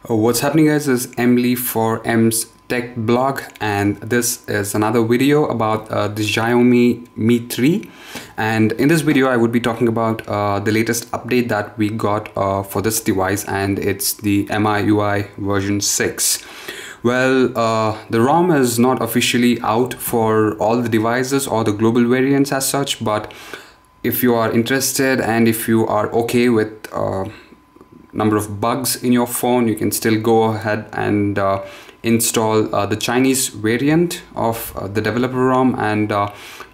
What's happening, guys, is Emily for M's Tech Blog, and this is another video about the Xiaomi Mi 3. And in this video I would be talking about the latest update that we got for this device, and it's the MIUI version 6. Well, the ROM is not officially out for all the devices or the global variants as such, but if you are interested and if you are okay with number of bugs in your phone, you can still go ahead and install the Chinese variant of the developer ROM, and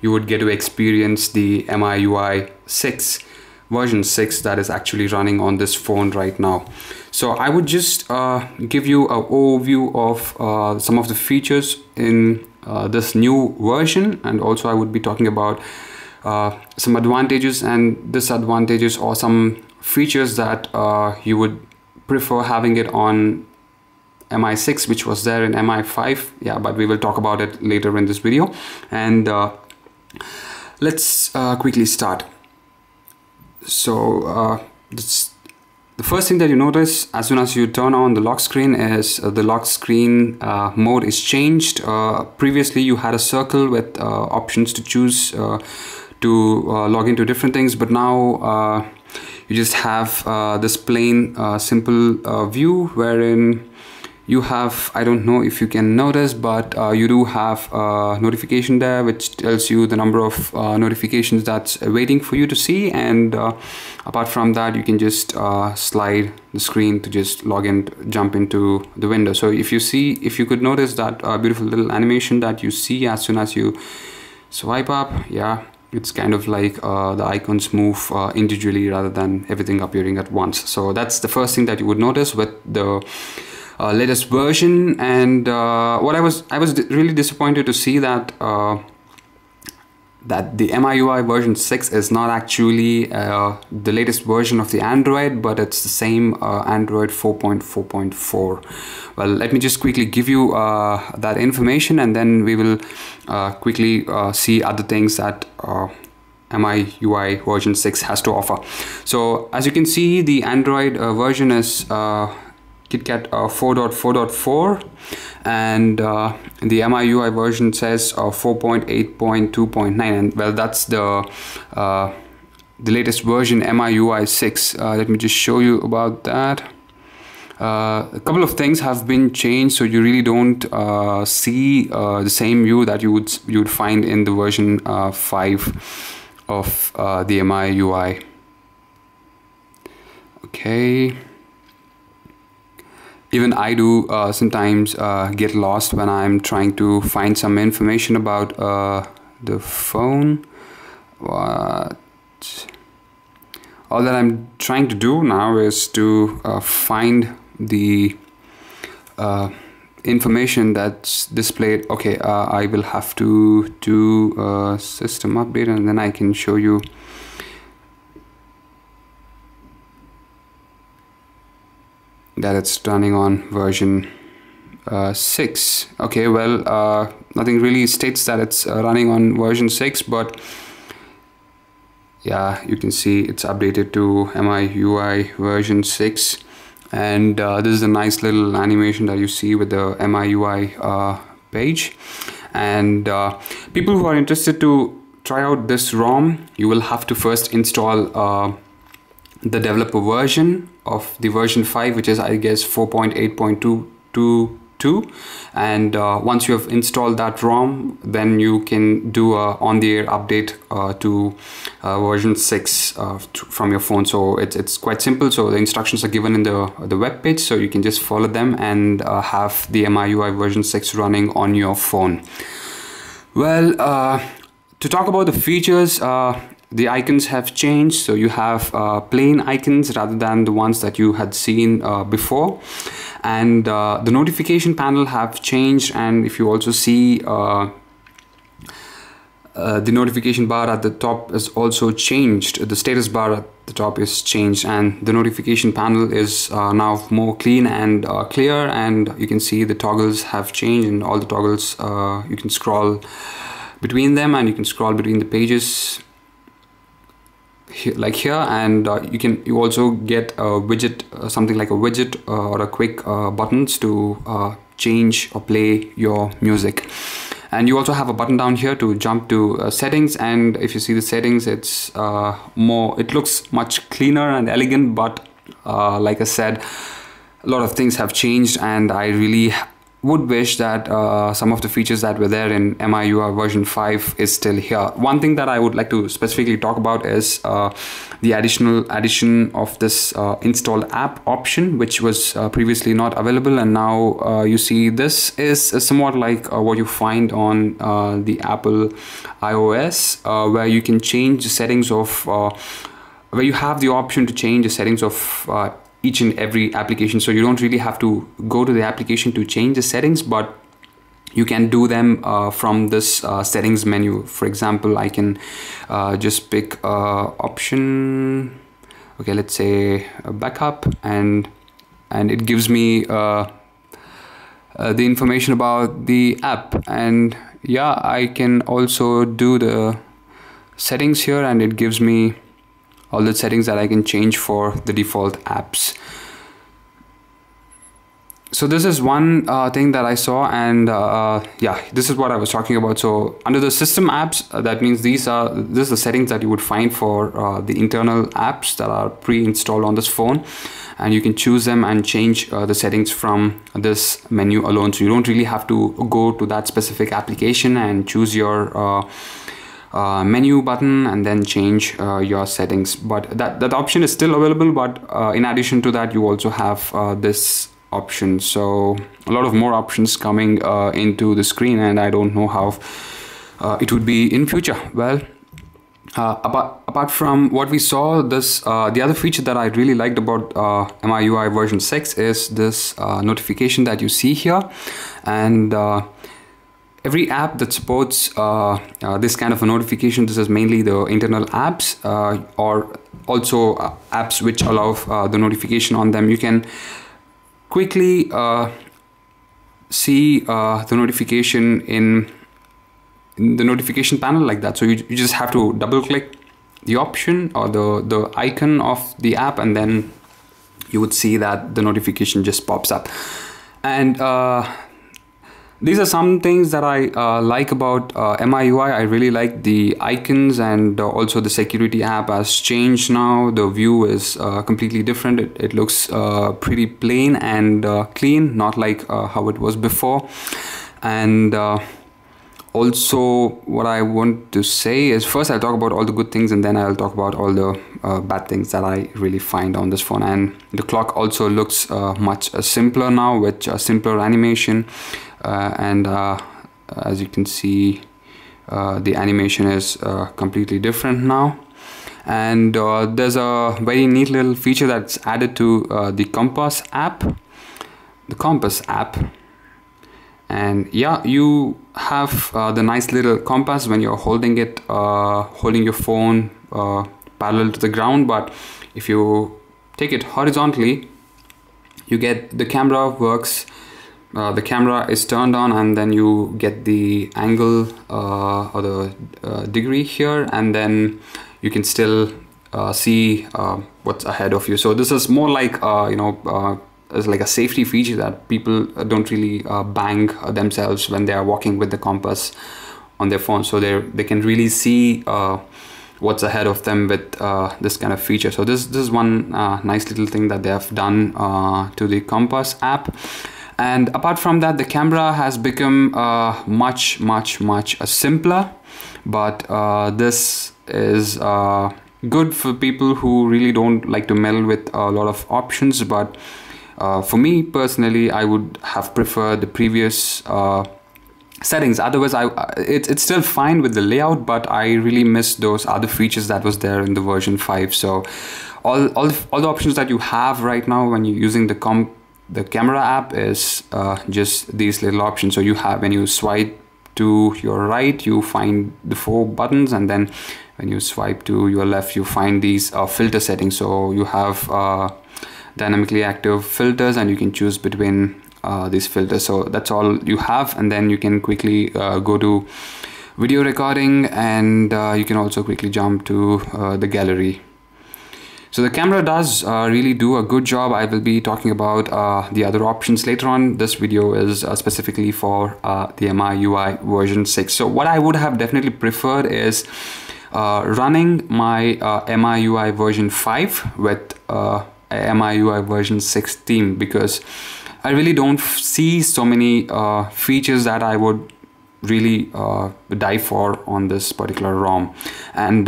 you would get to experience the MIUI 6 version 6 that is actually running on this phone right now. So I would just give you an overview of some of the features in this new version, and also I would be talking about some advantages and disadvantages, or some features that you would prefer having it on Mi6, which was there in Mi5. Yeah, but we will talk about it later in this video. And let's quickly start. So the first thing that you notice as soon as you turn on the lock screen is the lock screen mode is changed. Previously you had a circle with options to choose to log into different things, but now you just have this plain simple view wherein you have, I don't know if you can notice, but you do have a notification there which tells you the number of notifications that's waiting for you to see, and apart from that you can just slide the screen to just log in, jump into the window. So if you could notice that beautiful little animation that you see as soon as you swipe up, yeah, it's kind of like the icons move individually rather than everything appearing at once. So that's the first thing that you would notice with the latest version. And what I was really disappointed to see that that the MIUI version 6 is not actually the latest version of the Android, but it's the same Android 4.4.4. Well, let me just quickly give you that information, and then we will quickly see other things that MIUI version 6 has to offer. So as you can see, the Android version is KitKat 4.4.4, and the MIUI version says 4.8.2.9, and well, that's the latest version, MIUI 6. Let me just show you about that. A couple of things have been changed, so you really don't see the same view that you would find in the version 5 of the MIUI. Okay. Even I do sometimes get lost when I'm trying to find some information about the phone. All that I'm trying to do now is to find the information that's displayed. Okay, I will have to do a system update, and then I can show you. That it's running on version 6. Okay, well, nothing really states that it's running on version 6, but yeah, you can see it's updated to MIUI version 6, and this is a nice little animation that you see with the MIUI page. And people who are interested to try out this ROM, you will have to first install the developer version of the version 5, which is, I guess, 4.8.222, and once you have installed that ROM, then you can do a on-the-air update to version 6 from your phone. So it's quite simple. So the instructions are given in the web page, so you can just follow them and have the MIUI version 6 running on your phone. Well, to talk about the features, the icons have changed, so you have plain icons rather than the ones that you had seen before, and the notification panel have changed. And if you also see the notification bar at the top is also changed, the status bar at the top is changed, and the notification panel is now more clean and clear, and you can see the toggles have changed, and all the toggles you can scroll between them, and you can scroll between the pages like here, and you also get a widget, something like a widget or a quick buttons to change or play your music. And you also have a button down here to jump to settings, and if you see the settings, it's it looks much cleaner and elegant, but like I said, a lot of things have changed, and I really would wish that some of the features that were there in MIUI version 5 is still here. One thing that I would like to specifically talk about is the addition of this install app option, which was previously not available, and now you see this is somewhat like what you find on the Apple iOS, where you can change the settings of where you have the option to change the settings of each and every application. So you don't really have to go to the application to change the settings, but you can do them from this settings menu. For example, I can just pick option, okay, let's say backup, and it gives me the information about the app. And yeah, I can also do the settings here, and it gives me all the settings that I can change for the default apps. So this is one thing that I saw, and yeah, this is what I was talking about. So under the system apps, that means this is the settings that you would find for the internal apps that are pre-installed on this phone, and you can choose them and change the settings from this menu alone. So you don't really have to go to that specific application and choose your menu button and then change your settings, but that option is still available. But in addition to that, you also have this option. So a lot of more options coming into the screen, and I don't know how it would be in future. Well, apart from what we saw, this the other feature that I really liked about MIUI version 6 is this notification that you see here. And every app that supports this kind of a notification, this is mainly the internal apps, or also apps which allow the notification on them. You can quickly see the notification in the notification panel like that. So you just have to double click the option or the icon of the app, and then you would see that the notification just pops up. And these are some things that I like about MIUI. I really like the icons, and also the security app has changed now. The view is completely different. It looks pretty plain and clean, not like how it was before. And also what I want to say is, first I'll talk about all the good things, and then I'll talk about all the bad things that I really find on this phone. And the clock also looks much simpler now, with simpler animation. And as you can see, the animation is completely different now. And there's a very neat little feature that's added to the Compass app. And yeah, you have the nice little compass when you're holding it, holding your phone parallel to the ground. But if you take it horizontally, you get the camera works. The camera is turned on, and then you get the angle or the degree here, and then you can still see what's ahead of you. So this is more like it's like a safety feature that people don't really bang themselves when they are walking with the compass on their phone. So they can really see what's ahead of them with this kind of feature. So this is one nice little thing that they have done to the Compass app. And apart from that, the camera has become much simpler, but this is good for people who really don't like to meddle with a lot of options. But for me personally, I would have preferred the previous settings. Otherwise, it's still fine with the layout, but I really miss those other features that was there in the version 5. So all the options that you have right now when you're using the camera app is just these little options. So you have, when you swipe to your right, you find the 4 buttons, and then when you swipe to your left, you find these filter settings. So you have dynamically active filters, and you can choose between these filters. So that's all you have, and then you can quickly go to video recording, and you can also quickly jump to the gallery. So the camera does really do a good job. I will be talking about the other options later on. This video is specifically for the MIUI version 6. So what I would have definitely preferred is running my MIUI version 5 with MIUI version 6 theme, because I really don't see so many features that I would really die for on this particular ROM. And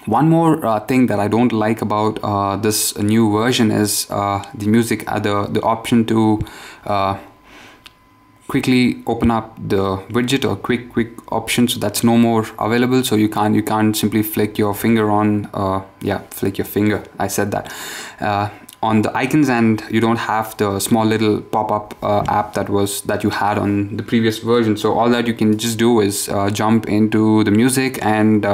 one more thing that I don't like about this new version is the music, the option to quickly open up the widget or quick option. So that's no more available. So you can't simply flick your finger on flick your finger. I said that on the icons, and you don't have the small little pop-up app that you had on the previous version. So all that you can just do is jump into the music. And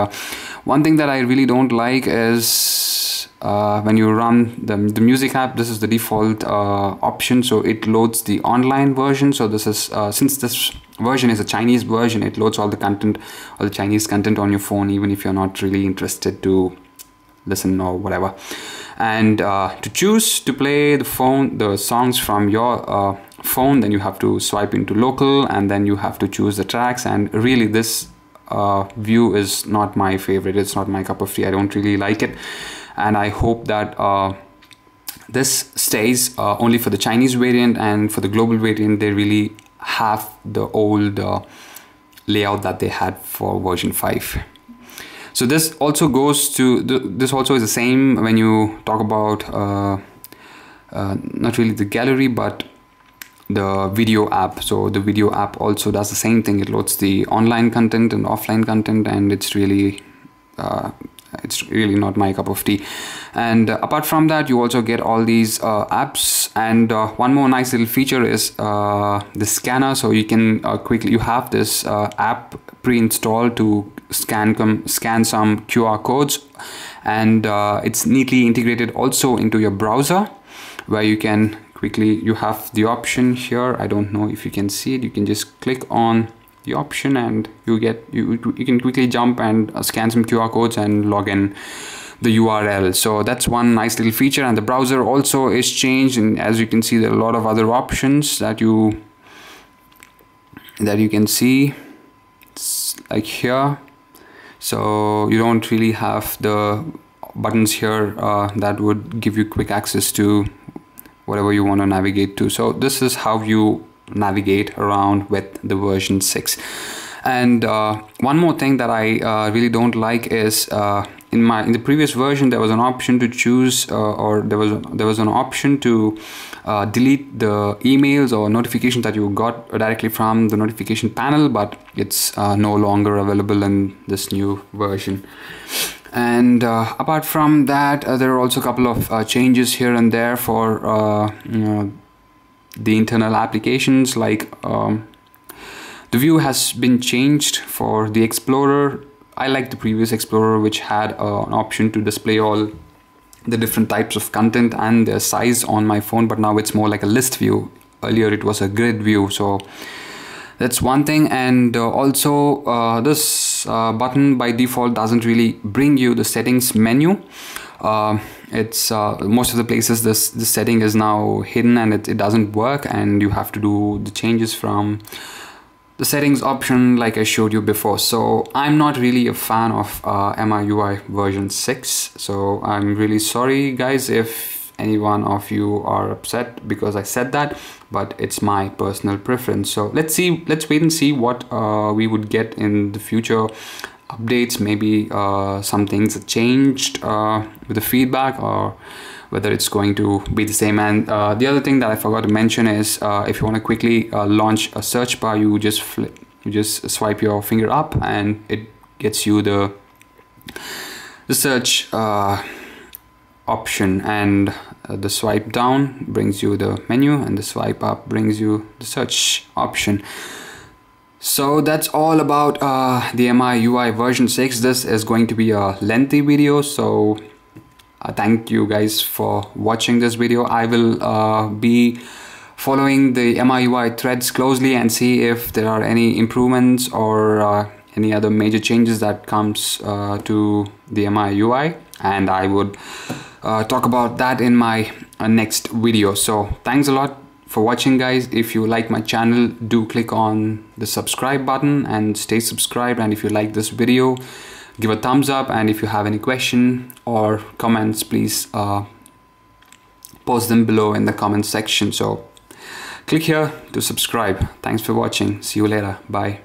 one thing that I really don't like is when you run the music app, this is the default option, so it loads the online version. So this is since this version is a Chinese version, it loads all the content, all the Chinese content on your phone, even if you're not really interested to listen or whatever. And to choose to play the songs from your phone, then you have to swipe into local, and then you have to choose the tracks. And really, this view is not my favorite. It's not my cup of tea. I don't really like it, and I hope that this stays only for the Chinese variant, and for the global variant they really have the old layout that they had for version 5. So this also goes to this also is the same when you talk about not really the gallery but the video app. So the video app also does the same thing. It loads the online content and offline content, and it's really not my cup of tea. And apart from that, you also get all these apps, and one more nice little feature is the scanner. So you can quickly, you have this app pre-installed to scan some QR codes, and it's neatly integrated also into your browser, where you can quickly, you have the option here. I don't know if you can see it. You can just click on the option, and you can quickly jump and scan some QR codes and log in the URL. So that's one nice little feature. And the browser also is changed, and as you can see, there are a lot of other options that you can see. It's like here. So you don't really have the buttons here that would give you quick access to whatever you want to navigate to. So this is how you navigate around with the version 6. And one more thing that I really don't like is in the previous version there was an option to choose or there was an option to delete the emails or notifications that you got directly from the notification panel, but it's no longer available in this new version. And apart from that, there are also a couple of changes here and there for the internal applications, like the view has been changed for the Explorer. I like the previous Explorer, which had an option to display all the different types of content and their size on my phone, but now it's more like a list view. Earlier it was a grid view, so that's one thing. And also this button by default doesn't really bring you the settings menu. It's most of the places this setting is now hidden, and it doesn't work, and you have to do the changes from the settings option like I showed you before. So I'm not really a fan of MIUI version 6, so I'm really sorry guys if any one of you are upset because I said that, but it's my personal preference. So let's wait and see what we would get in the future updates. Maybe some things have changed with the feedback, or whether it's going to be the same. And the other thing that I forgot to mention is if you want to quickly launch a search bar, you just swipe your finger up and it gets you the search option, and the swipe down brings you the menu, and the swipe up brings you the search option. So that's all about the MIUI version 6. This is going to be a lengthy video, so thank you guys for watching this video. I will be following the MIUI threads closely and see if there are any improvements or any other major changes that comes to the MIUI, and I would talk about that in my next video. So thanks a lot for watching, guys. If you like my channel, do click on the subscribe button and stay subscribed. And if you like this video, give a thumbs up. And if you have any question or comments, please post them below in the comment section. So click here to subscribe. Thanks for watching. See you later. Bye.